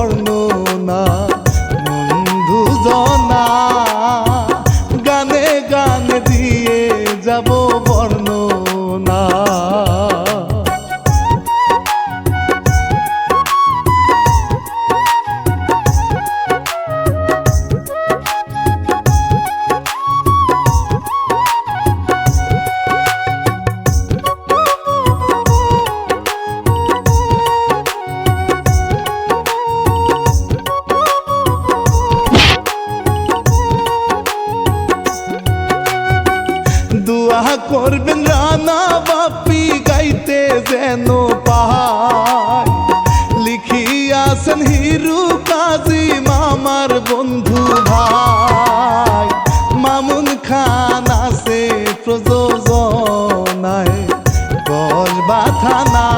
বর্ণনা বন্ধু জনা গানে গানে দিয়ে যাব বর্ণনা। দোয়া করবেন রানা বাপি গাইতে যেন পাই, লিখিয়াছেন হিরু কাজী মামার বন্ধু ভাই। মামুন খান আছে প্রযোজনায় কসবা থানা,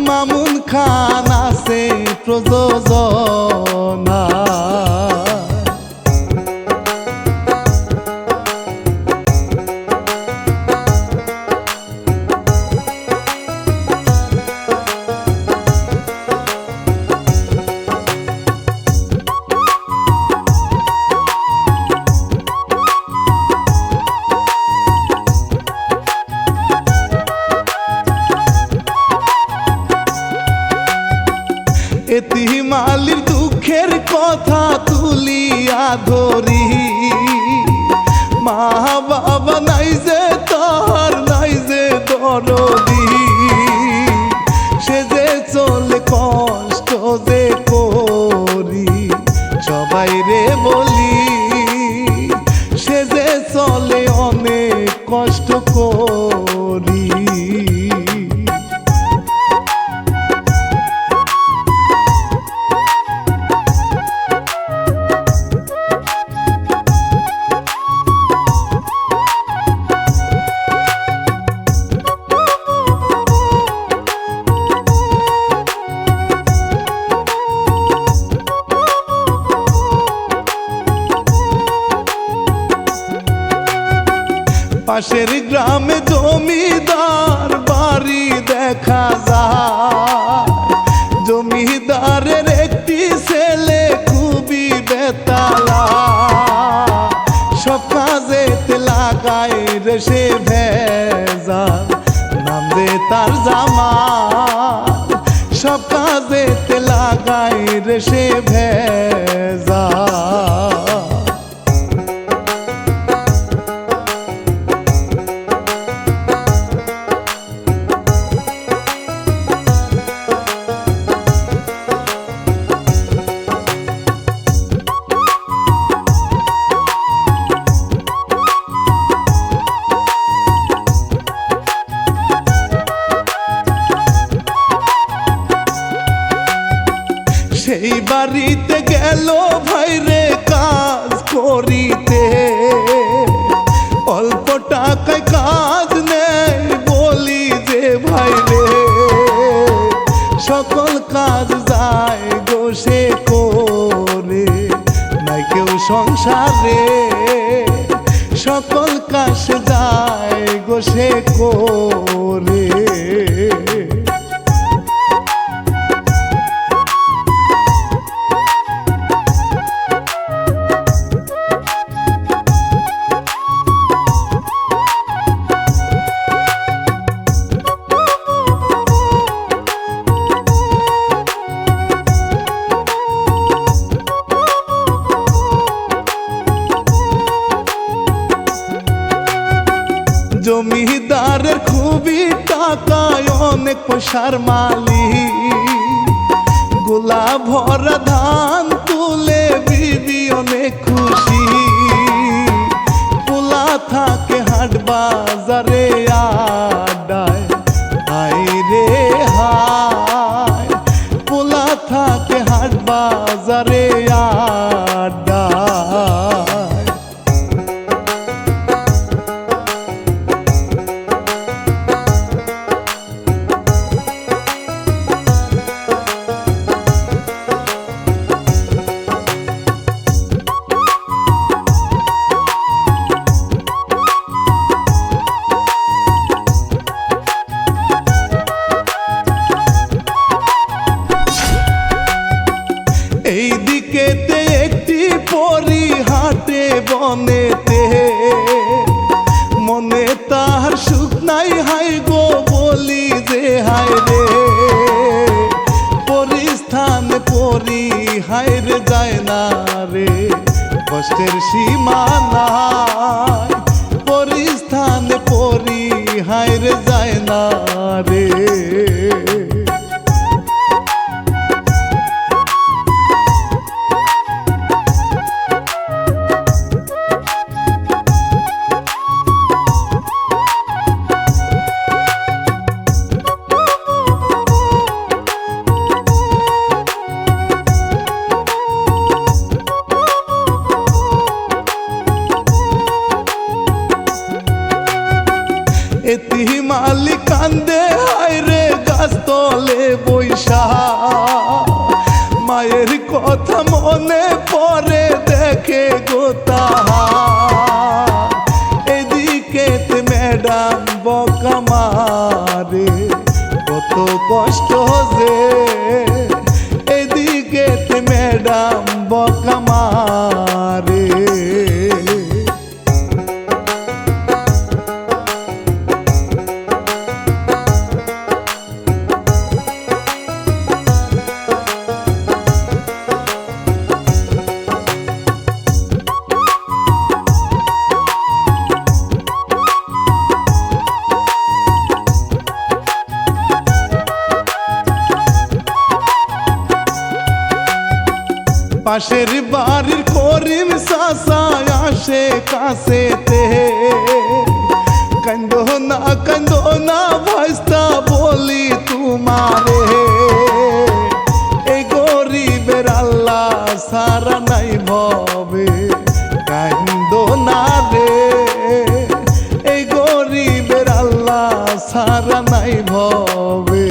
মামুন খান আছে প্রযোজনা। এতিম আলীর দুঃখের কথা তুলিয়া ধরি, মা বাবা নাই যে তার নাই যে দরদি, সে যে চলে কষ্ট যে করি সবাই রে বলি, সে যে চলে অনেক কষ্ট করি। পাশের গ্রামে জমিদার বাড়ি দেখা যায়, জমিদারের একটি ছেলে খুবই বেতালা, সব কাজেতে লাগায় রে সে ভেজাল, নাম দে তার জামাল, সব কাজেতে লাগায় রে সে ভেজাল। সেই বাড়িতে গেল ভাইরে কাজ করিতে, অল্প টাকায় কাজ নেই বলি যে ভাইরে, সকল কাজ যায় গো সে করে, নাই কেউ সংসারে, সকল কাজ যায় গো সে করে। জমিদারের খুবই টাকায় অনেক পয়সার মালিক, গোলা ভরা ধান তুলে বিবি অনেক খুশি, পোলা থাকে হাট বাজারে আড্ডায়, হাই রে হায়, পোলা থাকে হাট বাজারে আড্ডায়। এই দিকেতে একটি পরি হাটে বনেতে, মনে তাহার সুখ নাই হাই গো বলি যে হায় রে, পরিস্থান পরি হায় রে যায় না রে, কষ্টের সীমা নাই, পরিস্থান পরি হায় রে যায় না রে। এতি মালিক কান্দে হায় রে গাছ তলে বৈশা, মায়ের কথা মনে পড়ে দেখে গো তাহার, এদিকে ম্যাডাম বকা মারে কত কষ্ট যে, এদিকে ম্যাডাম বকা মারে। পাশের বাড়ির করিম চাচা আসে কাছেতে, কান্দো না ভাইস্তা বলি তোমারে, এই গরিবের আল্লাহ সারা নাই ভবে, কান্দো না রে, এই গরিবের আল্লাহ সারা নাই ভবে।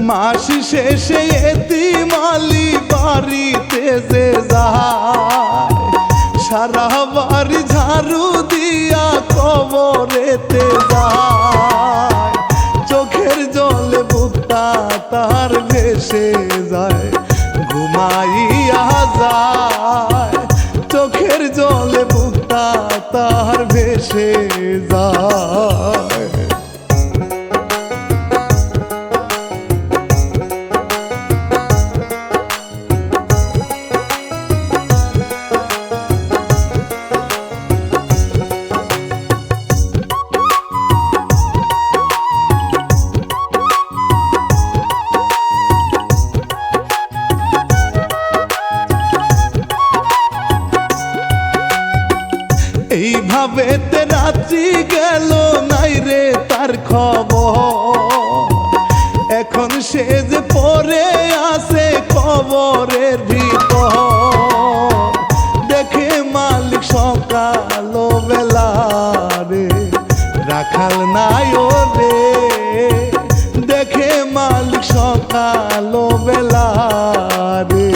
মাস শেষে এতিমালি বাড়িতে যে যায়, সারা বাড়ি ঝাড়ু দিয়া কবরেতে যায়, চোখের জলে বুকটা তার ভেসে যায়, ঘুমাইয়া যায়, চোখের জলে বুকটা তার ভেসে যায়। এইভাবে রাত্রি গেল নাই রে তার খবর, এখন সে যে পড়ে আছে কবরের ভিতর, দেখে মালিক সকাল বেলা রে রাখাল নাই ও রে, দেখে মালিক সকাল বেলা রে।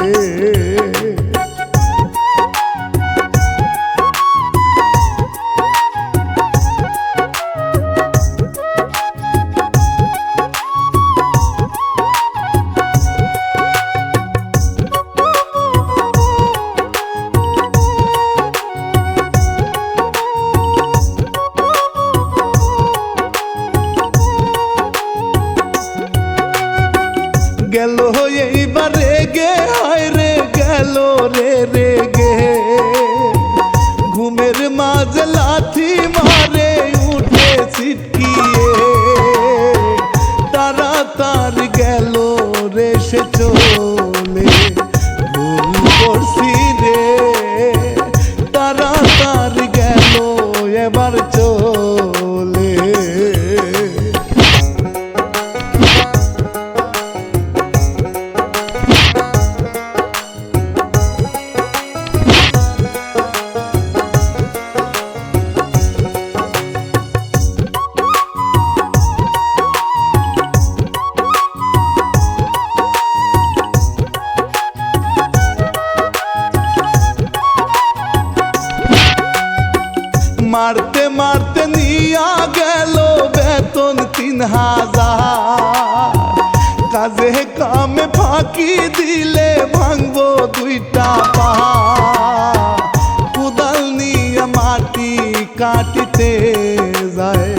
মারতে মারতে নিয়া গেল বেতন 3000। কাজে কামে ফাঁকি দিলে ভাঙবো 2টা পা। কোদাল নিয়া মাটি কাটিতে যায়,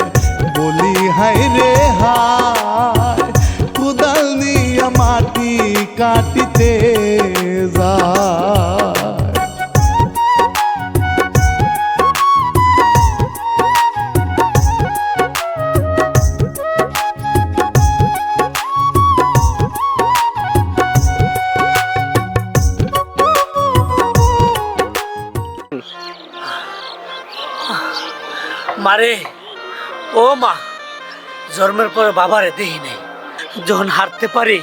বলি হায় রে হায়। কোদাল নিয়া মাটি কাটিতে যায়। মারে ও মা, জন্মের পরে বাবারে দেই নাই, যখন হারতে পারি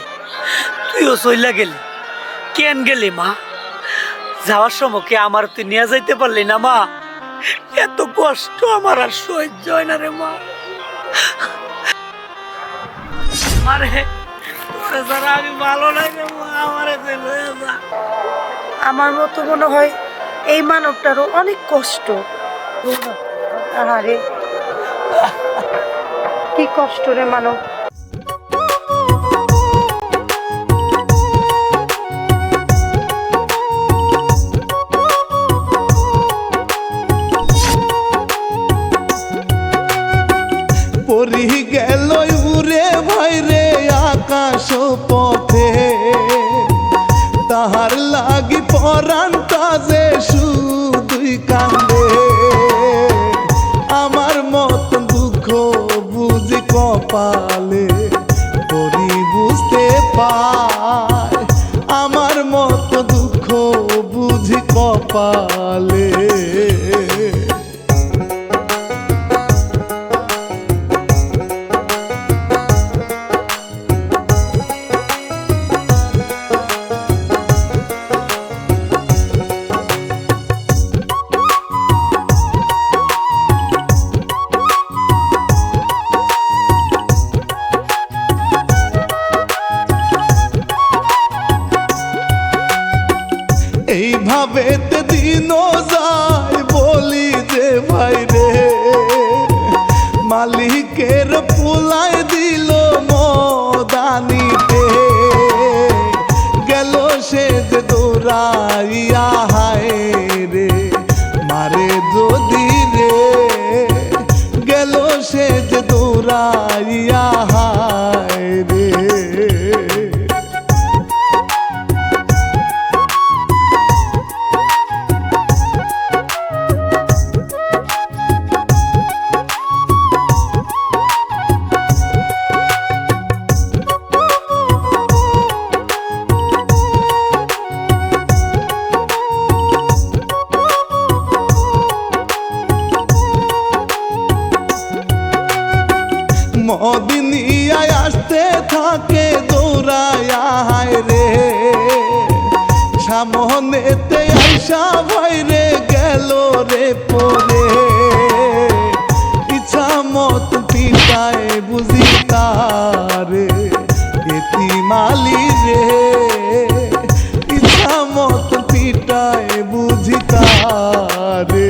তুইও চইলা গেলি। কেন গেলি মা? যাওয়ার সময় কে আমার তুই নিয়ে যাইতে পারলি না মা? এত কষ্ট আমার আর সহ্য হয় না রে মা। মারে তোরে ছাড়া আমি ভালো নাই রে মা, আমারে তুই লয়ে যা। আমার মতো মনে হয় এই মানবটারও অনেক কষ্ট। আরে কি কষ্ট রে মানব। পরি গেল উড়ে ভাইরে আকাশ পথে, তাহার লাগি পরাণটা যে শুধুই কান্দে। আমার মতন দুঃখ বুঝি কপালে পরি বুঝতে পায়। আমার মত দুঃখ বুঝি কপালে। এইভাবে দিনও যায়, বলি যে ভাই রে মালিকের পুলাই দিল মদানিতে। গেল সে যে দৌড়াইয়া হায় রে মারে যদি রে। গেল সে যে দৌড়াইয়া হায় রে। মদিনিয়ায় আসতে থাকে দৌড়ায়া হায় রে। সামনেতে আইসা ভাই রে গেল রে পরে। ইচ্ছা মত পিতায় বুঝি তারে এতিমালি রে। ইচ্ছা মত পিতায় বুঝি তারে।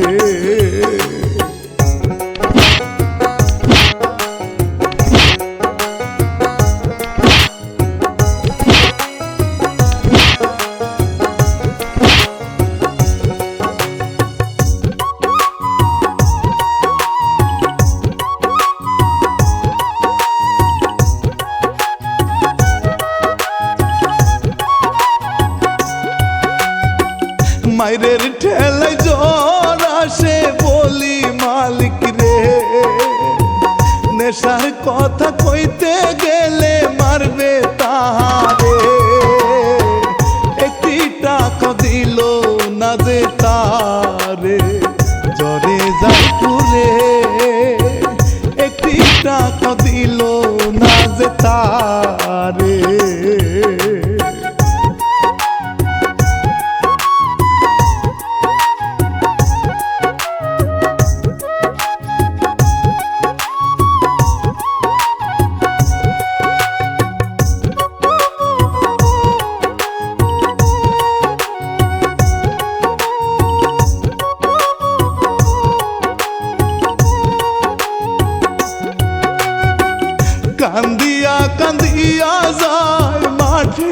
মাইরের ঠেলাই জ্বর আসে, বলি মালিক রে নেশার কথা কইতে গেলে মারবে তাহারে। একটি টাকা দিল না যে তারে, জ্বরে যায় পুরে। একটি টাকা দিল না যে তারে।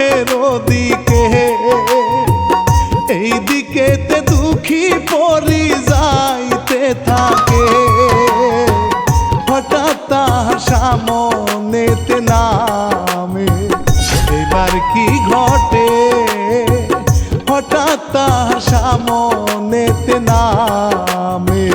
মাঠের ওদিকে, এই দিকেতে দুঃখী পরি যাইতে থাকে। হঠাৎ তাহার সামনেতে নামে, এবার কি ঘটে? হঠাৎ তাহার সামনেতে নামে।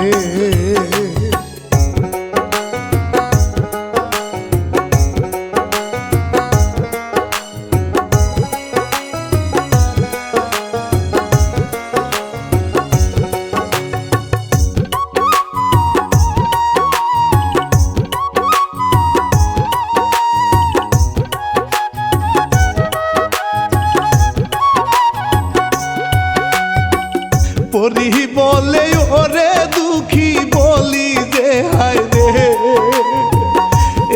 পরি বলে ওরে দুঃখী বলি যে হায় রে,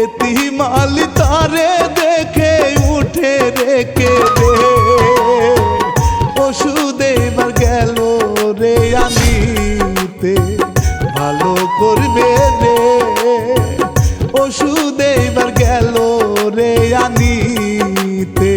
এতিমালি তারে দেখে উঠে রেখে রে। ওষুধ এবার গেল রে আনিতে, ভালো করবে রে। ওষুধ এবার গেল রে আনিতে।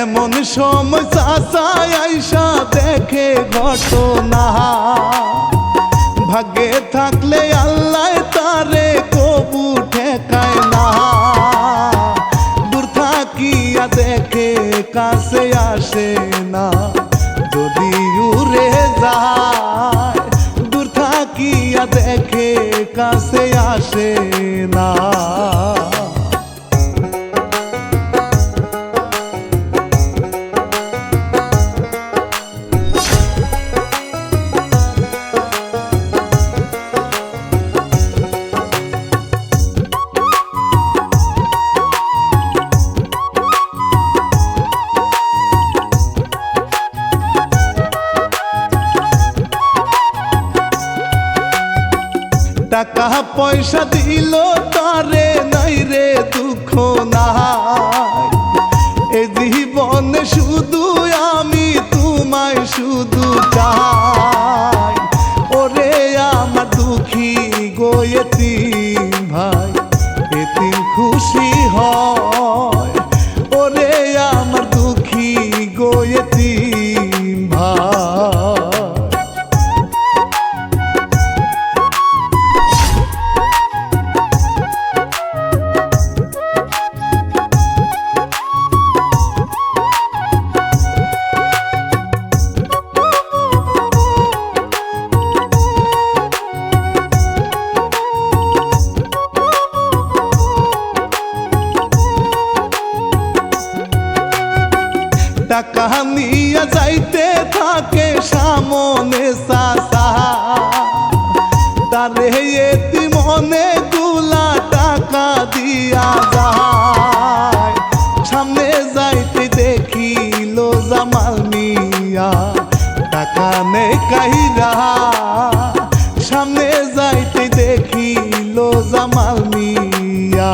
এমন সময় চাচা আইসা দেখে ঘটনা, ভাগ্যে থাকলে আল্লাহ তারে কবু ঠেকায় না। দূর থাকিয়া দেখে কাছে আসে না, যদি উড়ে যায়। দূর থাকিয়া দেখে কাছে আসে না। টাকা পয়সা দিল তারে নাই রে দুঃখ নাই। এ জীবনে শুধু আমি তোমায় শুধু চাই। ওরে আমার দুঃখী গো এতিম ভাই, এতিম খুশি হয়। ওরে আমার দুঃখী গো এতিম ভাই। টাকা নিয়ে যাইতে থাকে সামনে চাচা, তারে এতিমনে গুলা টাকা দিয়া যায়। সামনে যাইতে দেখিল জামাল মিয়া, টাকা নেই কাহিরা। সামনে যাইতে দেখিল জামাল মিয়া।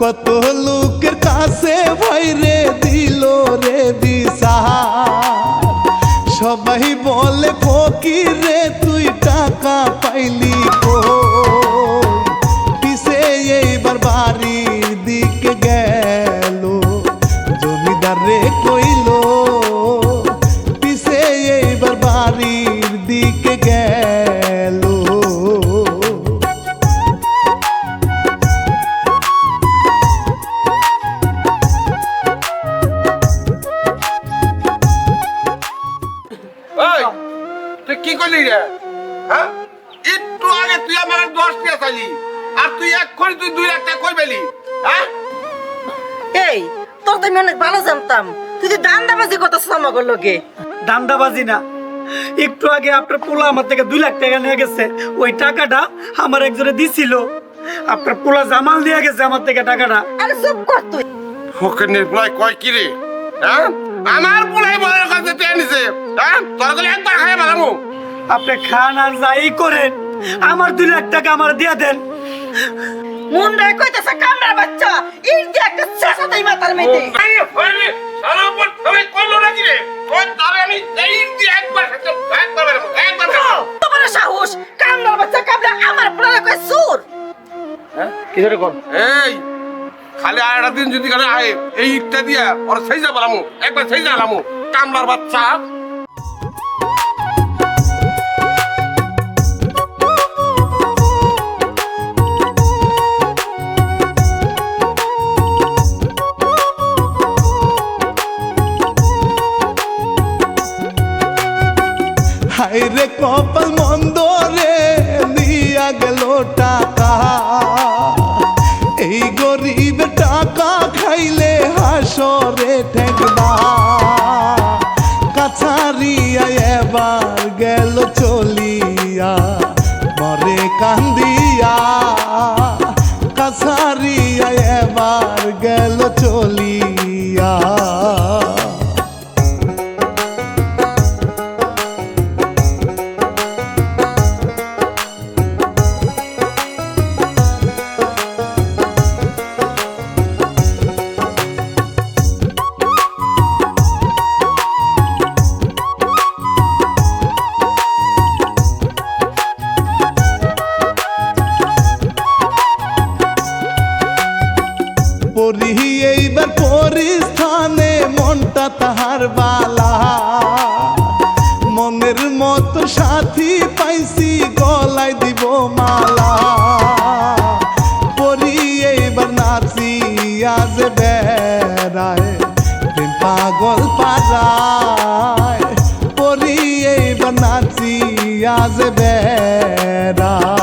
কত লোকের কাছে ভাইরে দিল রে দিশার। সবাই বলে ফকির রে তুই টাকা পাইলি কই। পিছে এইবার বাড়ির দিকে গেল, জমিদার রে কইল। পিছে এইবার বাড়ির দিকে গেল। তুই কি করলি রে? তুই 2 লাখ টাকা কই পেলি হ্যাঁ এই তোর তো আমি অনেক ভালো জানতাম, তুই যে দান্দাবাজি করতেছিস আমাকে লোকে। দান্দাবাজি না, একটু আগে আপনার পোলা আমার থেকে 2 লাখ টাকা নিয়ে গেছে। ওই টাকাটা আমার একজনে দিছিল। আপনার পোলা জামাল দিয়ে গেছে আমার থেকে টাকাটা। আরে চুপ কর তুই। ফকিনের পোলাই কয় কি রে হ্যাঁ আমার পোলাই বড় কাছে তে নিছে হ্যাঁ তোর কলে একবার খাইয়া বালামু আপনি খান আর যাই করেন, আমার 2 লাখ টাকা আমার দিয়ে দেন। মুন্ডায় কইতেছে কামড়ার বাচ্চা, ইট দিয়ে একটা শেষাতেই মাথার মেয়েতে। আরে ফলে সারা উপর তুমি কইলো নাকি রে ওই ধরে আমি এই দিয়ে একবার বালামু একবার তোমার সাহস, কামড়ার বাচ্চা কামড়া আমার পোলারে কয় সুর। হ্যাঁ কি ধরে কোন? এই খালি আড়া দিন যদি করে আয় এই ইটটা দিয়া ওর সেই যা বালামু একবার সেই যা আলামু কামলার বাচ্চা। হাইরে কপাল মন্দ রে দিয়া গেল টাকা, এই গরিব টাকা খাইলে হাসরে ঠেকবা, কাছারিয়া এবার গেল চলিয়া মরে কান্দিয়া, কাছারিয়া এবার গেল চলিয়া। পরি এইবার পরিস্থানে মনটা তাহার বালা, মনের মতো সাথী পাইছি গলায় দিব মালা, পরি এইবার নাচিয়া যে বেড়ায় প্রেম পাগল পাড়ায়, পরি এইবার নাচিয়া যে বেড়ায়।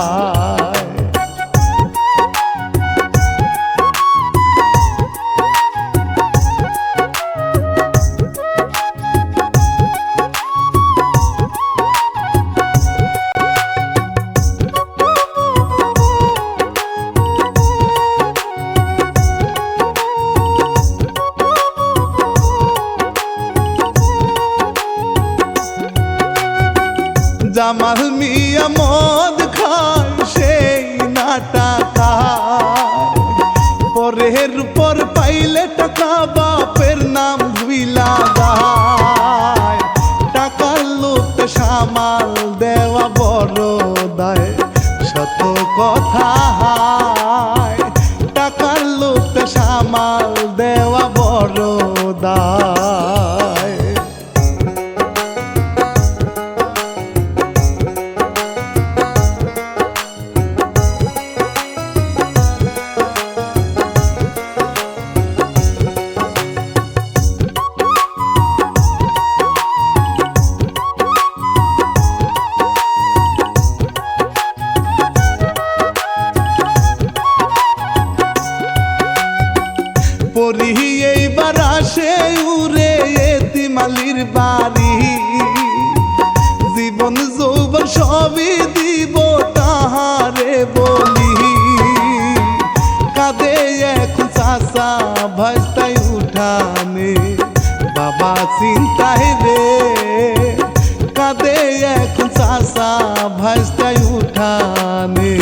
জামাল মিয়া মদ খায় সেই না টাকা, পরের উপর পাইলে টাকা বাপের নাম ভুইলা যায়, টাকার লোককে সামাল দেওয়া বড় দায়, শত কথা হায়, টাকার লোককে সামাল দেওয়া বড় দায়। পরি এইবার আসে উড়ে এতিমালির বাড়ি, জীবন যৌবন সবই দিব তাহারে বলি, কাঁদে এখন চাষা ভাজতাই উঠানে বাবা চিন্তায় রে, কাঁদে এখন চাষা ভাজতাই উঠানে।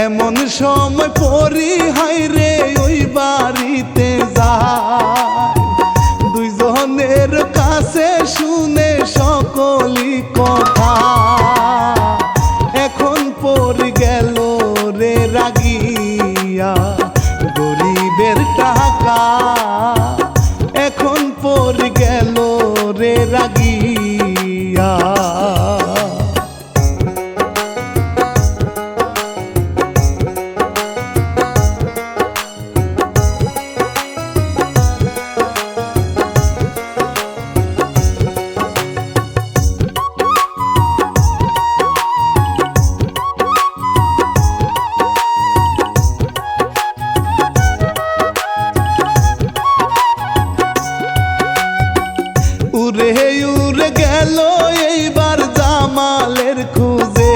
এমন সময় পরি হাই রে ওই বা উড়ে গেল এইবার জামালের খুঁজে,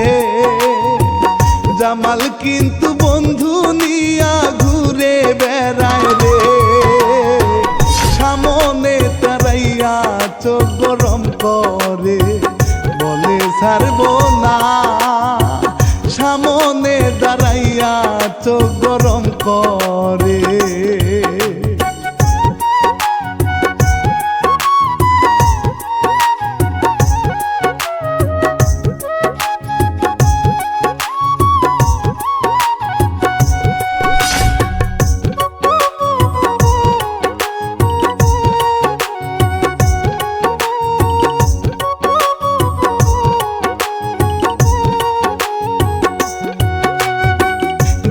জামাল কিন্তু বন্ধু নিয়া ঘুরে বেড়ায় রে, সামনে তারাইয়া চোখ গরম করে বলে ছাড়বো না, সামনে দাঁড়াইয়া চোখ গরম করে।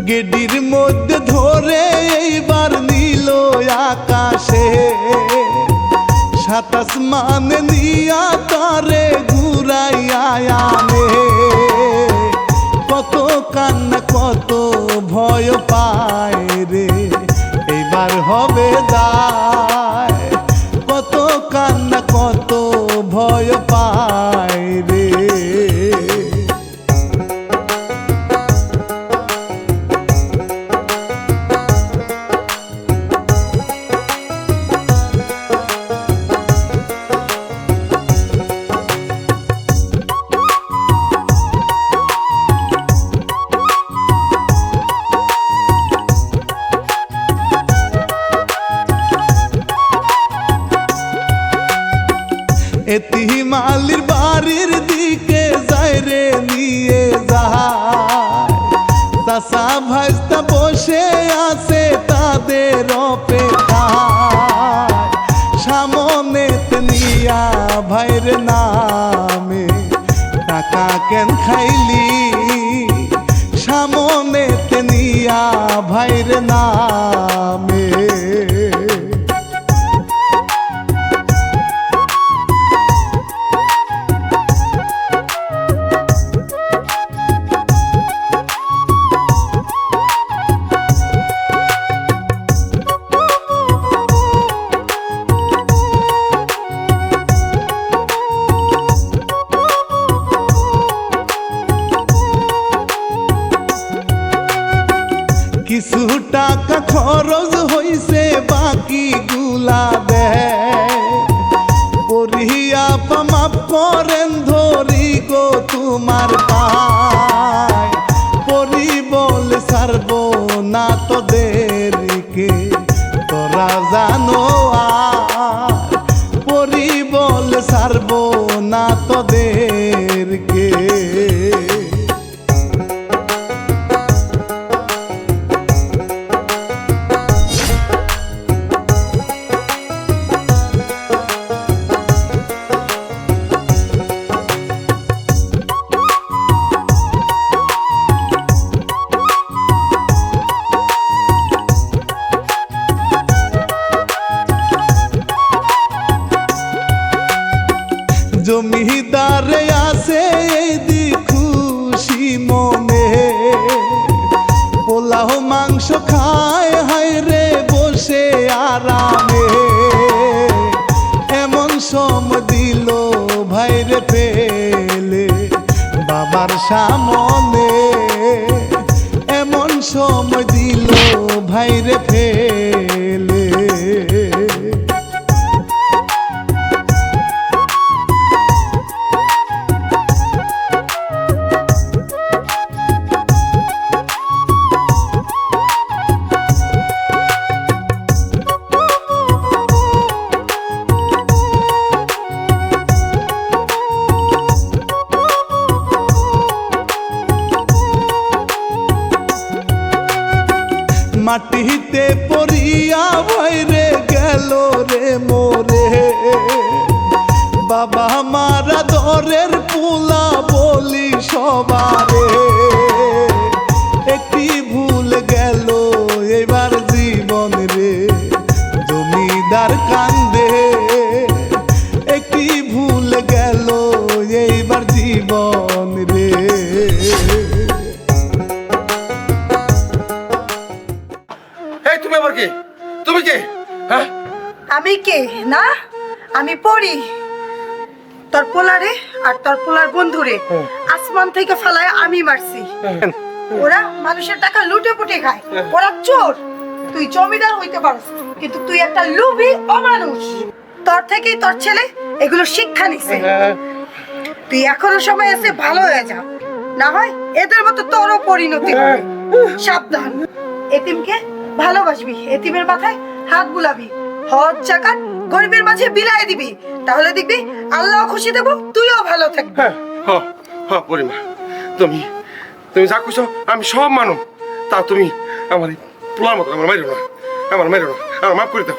গেডির মধ্যে ধরে এইবার নীল আকাশে, সাত আসমানে নিয়া তারে ঘুরাইয়া আনে, কত কান্না কত ভয় পায় রে, এইবার হবে দায়, কত কান্না কত ভয় পায় রে। এতিমালির বাড়ির দিকে যায় রে নিয়ে যায়, চাচা ভাইস্তা বসে আছে তাদের অপেক্ষায়, সামনে নিয়া ভাইর নামে টাকা কেন খাইলি, সামনে নিয়া ভাইর নামে। কিছু টাকা খরচ হইছে বাকি গুলা দেয়, পড়িয়া মাপ করেন ধরি গো তোমার পায়, পরি বলে ছাড়বো না তোদেরকে তোরা জানো আর, পরি বলে ছাড়বো না তোদেরকে। জমিদারে আছে এই দি খুশি মনে, পোলাও মাংস খায় হায় রে বসে আরামে, এমন সম দিল ভাইরে পেলে বাবার সামনে, এমন সম দিল ভাইরে ফেলে। মাটিতে পড়িয়া ভয়রে গেল রে মোরে, বাবা মারা দরের পুলা বলি সবারে, একটি ভুল গেল এবার জীবন রে, জমিদার কান্দে, একটি ভুল গেল এইবার জীবন রে। তুমি আবার কে? তুমি কে? হ্যাঁ আমি কে না, আমি পড়ি, তোর পোলারে আর তোর পোলার বন্ধুরে আসমান থেকে ফালায় আমি মারছি। ওরা মানুষের টাকা লুটে পুটে খায়, ওরা চোর। তুই জমিদার হইতে পারস, কিন্তু তুই একটা লোভী অমানুষ। তোর থেকেই তোর ছেলে এগুলো শিক্ষা নিছে। তুই এখনো সময় আছে, ভালো হয়ে যা, না হয় এদের মতো তোরও পরিণতি হবে। সাবধান, এতিমকে ভালোবাসবি, এতিমের মাথায় হাত বুলাবি, হজ জাকাত গরিবের মাঝে বিলাই দিবি, তাহলে দেখবি আল্লাহ খুশি দেব, তুইও ভালো থাকবি। পরিমা, তুমি তুমি যা খুশো আমি সব মানো, তা তুমি আমার এই পোলার মতো আমার মাইরো না, আমার মাইরো না, আমার মাফ করে দাও।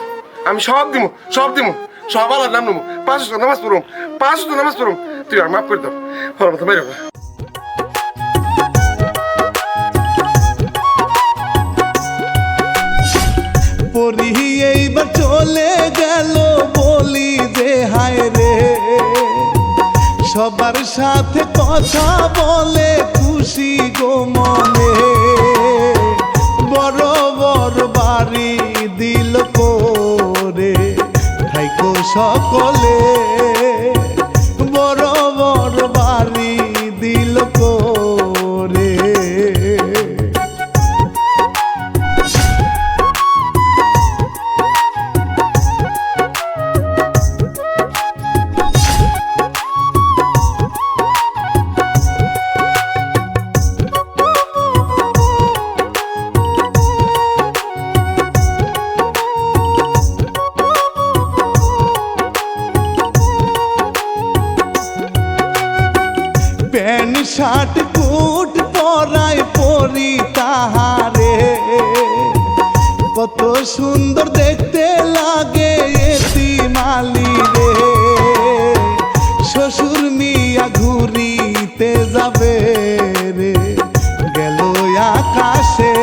আমি সব দিমু, সব দিমু, সব আল্লাহর নাম নেবো, 5 ওয়াক্ত নামাজ পড়ুম, 5 ওয়াক্ত নামাজ পড়ুম, তুই আর মাফ করে দাও, আমার মতো মাইরো না। পরি এইবার চলে গেল বলি যে হায় রে, সবার সাথে কথা বলে খুশি গো মনে, বড় বড় বাড়ি দিল করে থাইকো সকলে, বড় বড় বাড়ি দিল করে। প্যান্ট শার্ট কোট পরায় পরি তাহারে, কত সুন্দর দেখতে লাগে এতিমালি রে, শ্বশুর মিয়া ঘুরিতে যাবে রে, গেল আকাশে,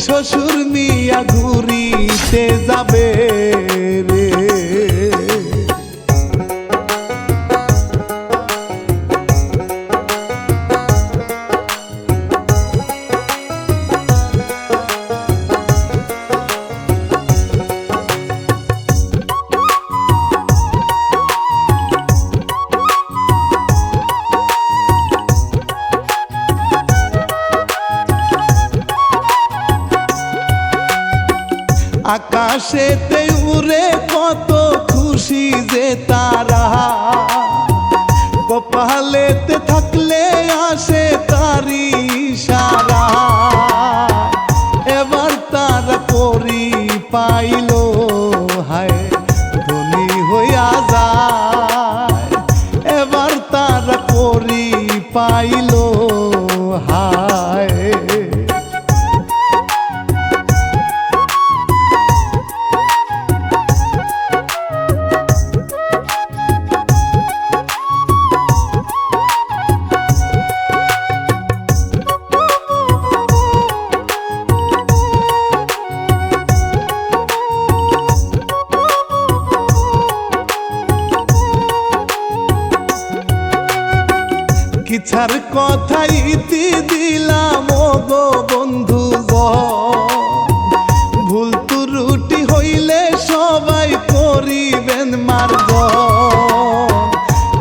শ্বশুর মিয়া ঘুরিতে যাবে রে। আকাশেতে উড়ে কত খুশি যে তারা, কপালেতে থাকলে আসে তারি ইশারা, এবার তারা করি পাইল হায় ধনী হইয়া যায়, এবার তারা করি পাইল হায়। কিছার কথা ইতি দিলাম ও গো বন্ধু ভুল ত্রুটি হইলে সবাই করিবেন মার্গ,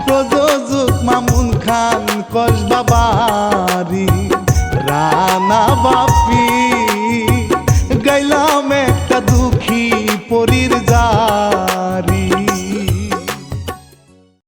প্রযোজক মামুন খান কসবা বাড়ি রানা বাপি, গাইলাম একটা দুঃখী পরীর